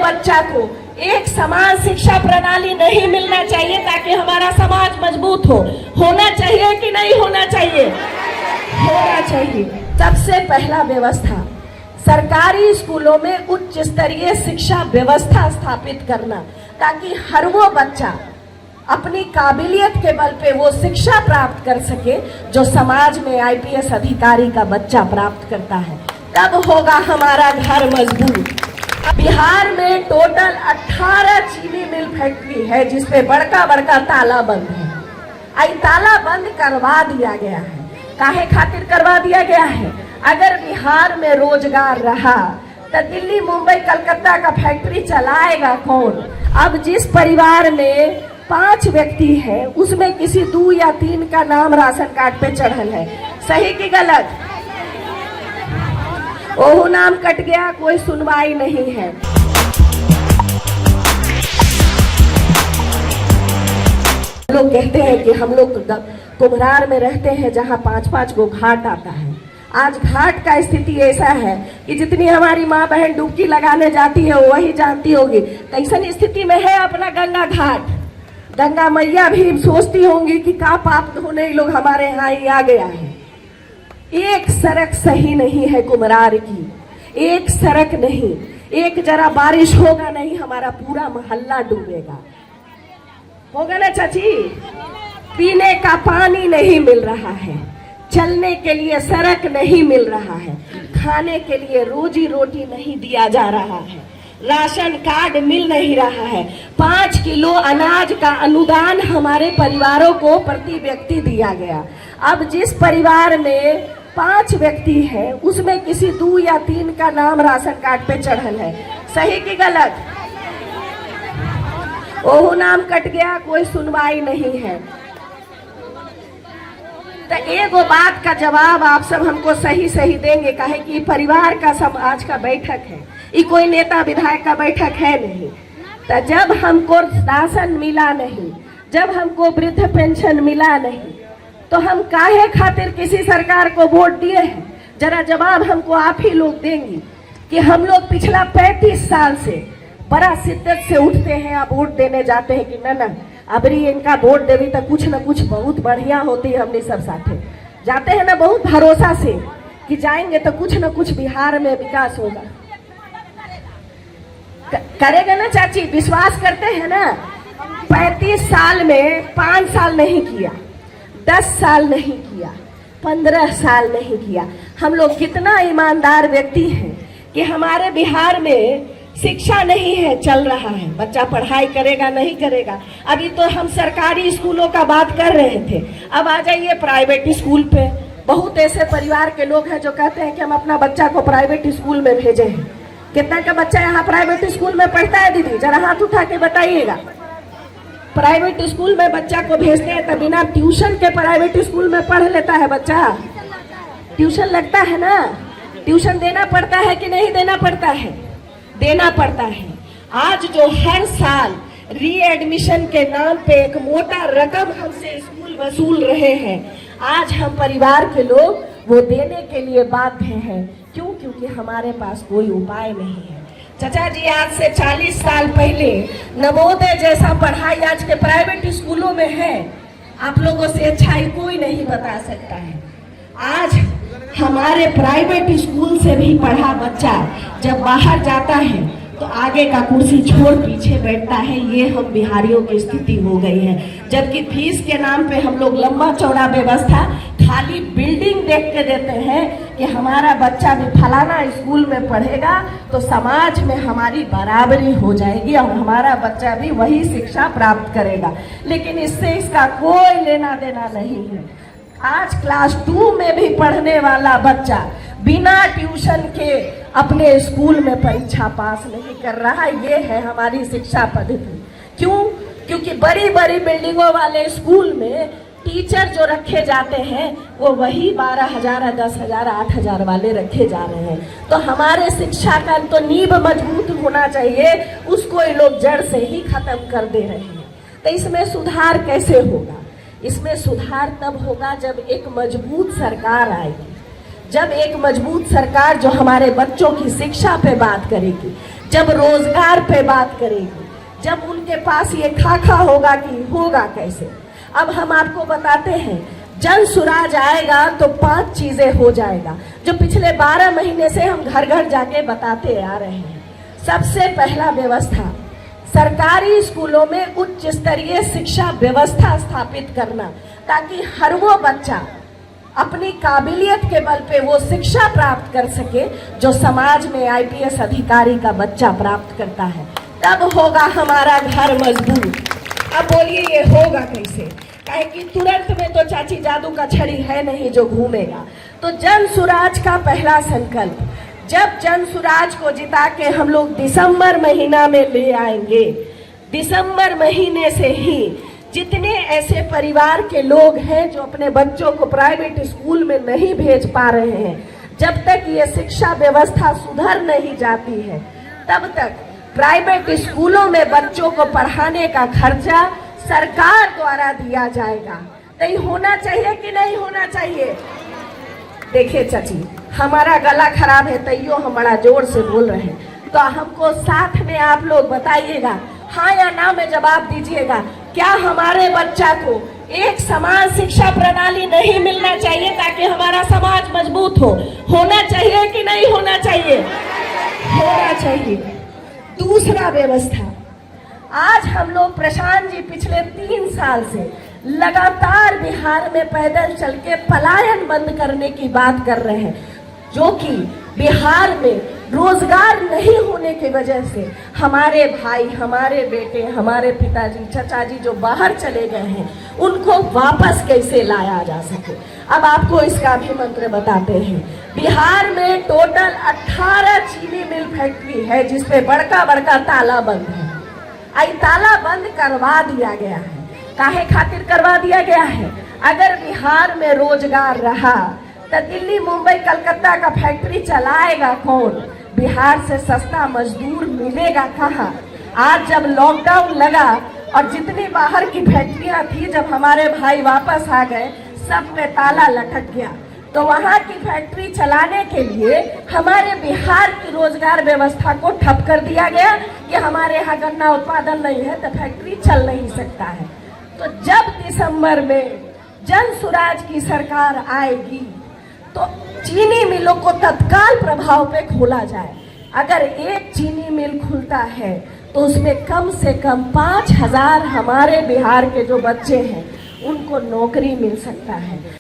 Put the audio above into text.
बच्चा को एक समान शिक्षा प्रणाली नहीं मिलना चाहिए ताकि हमारा समाज मजबूत हो। होना चाहिए कि नहीं होना चाहिए? होना चाहिए। सबसे पहला व्यवस्था सरकारी स्कूलों में उच्च स्तरीय शिक्षा व्यवस्था स्थापित करना, ताकि हर वो बच्चा अपनी काबिलियत के बल पे वो शिक्षा प्राप्त कर सके जो समाज में आईपीएस अधिकारी का बच्चा प्राप्त करता है। तब होगा हमारा घर मजबूत। बिहार में टोटल 18 चीनी मिल फैक्ट्री है जिसपे बड़का बड़का ताला बंद है। आई ताला बंद करवा दिया गया है। काहे खातिर करवा दिया गया है? अगर बिहार में रोजगार रहा तो दिल्ली मुंबई कलकत्ता का फैक्ट्री चलाएगा कौन? अब जिस परिवार में 5 व्यक्ति है उसमें किसी 2 या 3 का नाम राशन कार्ड पे चढ़ल है। सही कि गलत? ओहो नाम कट गया, कोई सुनवाई नहीं है। लोग कहते हैं कि हम लोग कुम्हरार में रहते हैं जहाँ 5-5 गो घाट आता है। आज घाट का स्थिति ऐसा है कि जितनी हमारी माँ बहन डुबकी लगाने जाती है वही जानती होगी कैसन स्थिति में है अपना गंगा घाट। गंगा मैया भी सोचती होंगी कि का पाप धोने लोग हमारे यहाँ ही आ गया है। एक सड़क सही नहीं है कुम्हरार की, एक सड़क नहीं, एक जरा बारिश होगा नहीं हमारा पूरा मोहल्ला डूबेगा। होगा ना चाची? पीने का पानी नहीं मिल रहा है, चलने के लिए सड़क नहीं मिल रहा है, खाने के लिए रोजी रोटी नहीं दिया जा रहा है, राशन कार्ड मिल नहीं रहा है। 5 किलो अनाज का अनुदान हमारे परिवारों को प्रति व्यक्ति दिया गया। अब जिस परिवार में 5 व्यक्ति है उसमें किसी 2 या 3 का नाम राशन कार्ड पे चढ़ल है। सही कि गलत? ओहो नाम कट गया, कोई सुनवाई नहीं है। तो एगो बात का जवाब आप सब हमको सही सही देंगे, काहे कि परिवार का समाज का बैठक है, ये कोई नेता विधायक का बैठक है नहीं। तो जब हमको राशन मिला नहीं, जब हमको वृद्ध पेंशन मिला नहीं, तो हम काहे खातिर किसी सरकार को वोट दिए हैं? जरा जवाब हमको आप ही लोग देंगी कि हम लोग पिछला 35 साल से बड़ा शिद्दत से उठते हैं, अब वोट देने जाते हैं कि न अबरी इनका वोट देवी तो कुछ न कुछ बहुत बढ़िया होती है। हमने सब साथे जाते हैं ना बहुत भरोसा से कि जाएंगे तो कुछ न कुछ बिहार में विकास होगा। करेगा ना चाची? विश्वास करते हैं ना? 35 साल में 5 साल नहीं किया, 10 साल नहीं किया, 15 साल नहीं किया। हम लोग कितना ईमानदार व्यक्ति हैं कि हमारे बिहार में शिक्षा नहीं है, चल रहा है, बच्चा पढ़ाई करेगा नहीं करेगा। अभी तो हम सरकारी स्कूलों का बात कर रहे थे, अब आ जाइए प्राइवेट स्कूल पे। बहुत ऐसे परिवार के लोग हैं जो कहते हैं कि हम अपना बच्चा को प्राइवेट स्कूल में भेजे हैं। कितना का बच्चा यहाँ प्राइवेट स्कूल में पढ़ता है दीदी? जरा हाथ उठा के बताइएगा। प्राइवेट स्कूल में बच्चा को भेजते हैं तो बिना ट्यूशन के प्राइवेट स्कूल में पढ़ लेता है बच्चा? ट्यूशन लगता है ना? ट्यूशन देना पड़ता है कि नहीं देना पड़ता है? देना पड़ता है। आज जो हर साल रीएडमिशन के नाम पे एक मोटा रकम हमसे स्कूल वसूल रहे हैं, आज हम परिवार के लोग वो देने के लिए बाध्य हैं। क्यों? क्योंकि हमारे पास कोई उपाय नहीं है। चाचा जी, आज से 40 साल पहले नवोदय जैसा पढ़ाई आज के प्राइवेट स्कूलों में है, आप लोगों से अच्छा कोई नहीं बता सकता है। आज हमारे प्राइवेट स्कूल से भी पढ़ा बच्चा जब बाहर जाता है तो आगे का कुर्सी छोड़ पीछे बैठता है। ये हम बिहारियों की स्थिति हो गई है। जबकि फीस के नाम पे हम लोग लंबा चौड़ा व्यवस्था खाली बिल्डिंग देख के देते हैं कि हमारा बच्चा भी फलाना स्कूल में पढ़ेगा तो समाज में हमारी बराबरी हो जाएगी और हमारा बच्चा भी वही शिक्षा प्राप्त करेगा। लेकिन इससे इसका कोई लेना देना नहीं है। आज क्लास 2 में भी पढ़ने वाला बच्चा बिना ट्यूशन के अपने स्कूल में परीक्षा पास नहीं कर रहा। ये है हमारी शिक्षा पद्धति। क्यों? क्योंकि बड़ी बड़ी बिल्डिंगों वाले स्कूल में टीचर जो रखे जाते हैं वो वही 12,000, 10,000, 8,000 वाले रखे जा रहे हैं। तो हमारे शिक्षा का तो नींव मजबूत होना चाहिए, उसको ये लोग जड़ से ही खत्म कर दे रहे हैं। तो इसमें सुधार कैसे होगा? इसमें सुधार तब होगा जब एक मजबूत सरकार आएगी, जब एक मजबूत सरकार जो हमारे बच्चों की शिक्षा पे बात करेगी, जब रोजगार पे बात करेगी, जब उनके पास ये खाका होगा कि होगा कैसे। अब हम आपको बताते हैं, जन सुराज आएगा तो 5 चीजें हो जाएगा, जो पिछले 12 महीने से हम घर घर जाके बताते आ रहे हैं। सबसे पहला व्यवस्था, सरकारी स्कूलों में उच्च स्तरीय शिक्षा व्यवस्था स्थापित करना, ताकि हर वो बच्चा अपनी काबिलियत के बल पे वो शिक्षा प्राप्त कर सके जो समाज में आईपीएस अधिकारी का बच्चा प्राप्त करता है। तब होगा हमारा घर मजबूत। अब बोलिए ये होगा कैसे? काहे कि तुरंत में तो चाची जादू का छड़ी है नहीं जो घूमेगा। तो जन सुराज का पहला संकल्प, जब जन सुराज को जिता के हम लोग दिसंबर महीना में ले आएंगे, दिसंबर महीने से ही जितने ऐसे परिवार के लोग हैं जो अपने बच्चों को प्राइवेट स्कूल में नहीं भेज पा रहे हैं, जब तक ये शिक्षा व्यवस्था सुधर नहीं जाती है, तब तक प्राइवेट स्कूलों में बच्चों को पढ़ाने का खर्चा सरकार द्वारा दिया जाएगा। नहीं होना चाहिए कि नहीं होना चाहिए? देखिए चाची, हमारा गला खराब है तैयो हम बड़ा जोर से बोल रहे हैं, तो हमको साथ में आप लोग बताइएगा, हाँ या ना में जवाब दीजिएगा। क्या हमारे बच्चा को एक समान शिक्षा प्रणाली नहीं मिलना चाहिए ताकि हमारा समाज मजबूत हो? होना चाहिए कि नहीं होना चाहिए? होना चाहिए। दूसरा व्यवस्था, आज हम लोग प्रशांत जी पिछले 3 साल से लगातार बिहार में पैदल चल के पलायन बंद करने की बात कर रहे हैं, जो कि बिहार में रोजगार नहीं होने की वजह से हमारे भाई, हमारे बेटे, हमारे पिताजी, चाचा जी जो बाहर चले गए हैं, उनको वापस कैसे लाया जा सके। अब आपको इसका भी मंत्र बताते हैं। बिहार में टोटल 18 चीनी मिल फैक्ट्री है जिसपे बड़का बड़का ताला बंद है। आई ताला बंद करवा दिया गया है। काहे खातिर करवा दिया गया है? अगर बिहार में रोजगार रहा तो दिल्ली, मुंबई, कलकत्ता का फैक्ट्री चलाएगा कौन? बिहार से सस्ता मजदूर मिलेगा कहाँ? आज जब लॉकडाउन लगा और जितनी बाहर की फैक्ट्रियां थी, जब हमारे भाई वापस आ गए, सब पे ताला लटक गया। तो वहाँ की फैक्ट्री चलाने के लिए हमारे बिहार की रोजगार व्यवस्था को ठप कर दिया गया कि हमारे यहाँ गन्ना उत्पादन नहीं है तो फैक्ट्री चल नहीं सकता है। तो जब दिसंबर में जन सुराज की सरकार आएगी तो चीनी मिलों को तत्काल प्रभाव पे खोला जाए। अगर एक चीनी मिल खुलता है तो उसमें कम से कम 5000 हमारे बिहार के जो बच्चे हैं उनको नौकरी मिल सकता है।